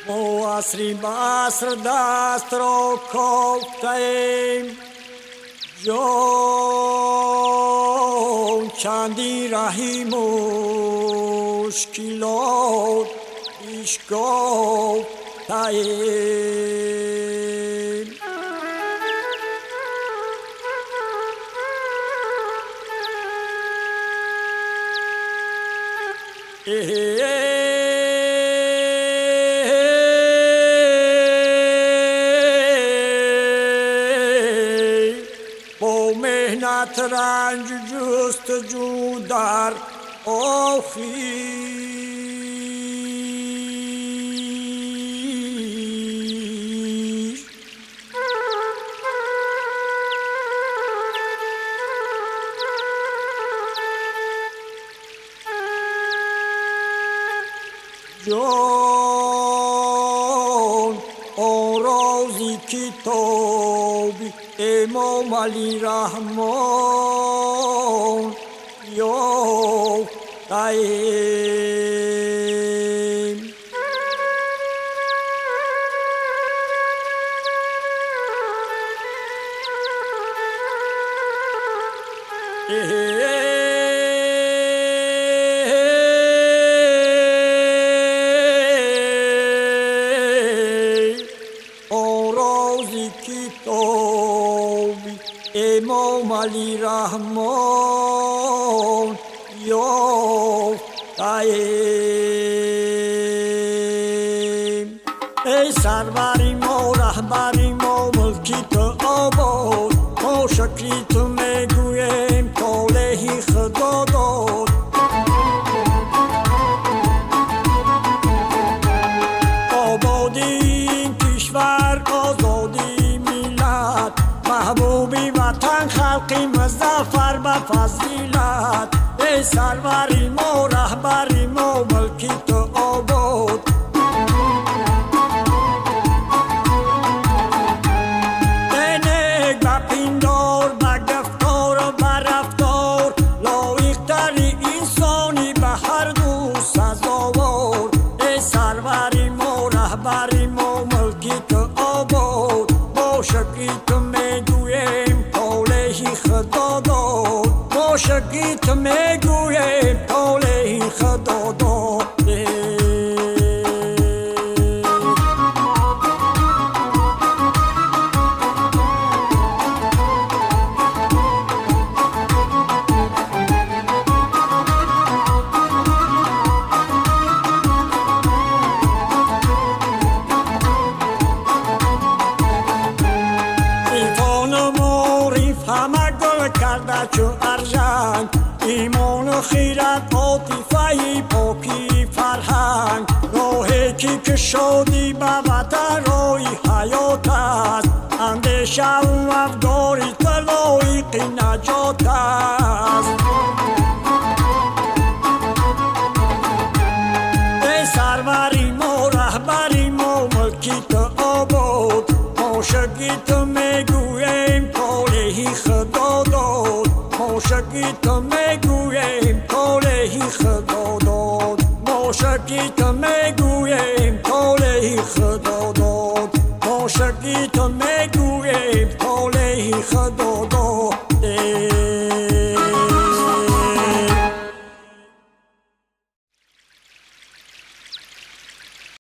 ما عصری به عصر دست را کافتیم، جان چندی رهی مشکلات پیش گفتیم. با مهنت رنج جستجو در آخیش، جان آن رازی کتابی امام علی رحمان یافتیم. امام علی رحمان یافتیم. ای سروری ما رهبری ما ملکی تو آباد، ما شکری تو میگویم طالعی خدا داد. آبادی این کشور آزادی ملت، محبوبی وطن خلقی مظفر به فضیلت. ای سروری ما رهبری ما ملکی تو آباد، ای نیک به پیندار به گفتار و به رفتار، لایق‌تری انسانی به هر دو سزاوار. ای سروری ما رهبری ما ملکی تو آباد، با شکری تو میگویم طالعی خدا داد، با شکری تو میگویم طالعی خدا داد. همه گل کرده چو ارژنگ، ایمان و خیرت عاطفه پاکی فرهنگ. راهی که شادی به وطن راهی حیات است، اندیشه و افکاری لایق نجات است. ای سروری ما رهبری ما ملکی تو آباد، ما شکری تو میگویم طالعی خدا داد، ما شکری تو میگویم طالعی خدا داد، ما شکری تو میگویم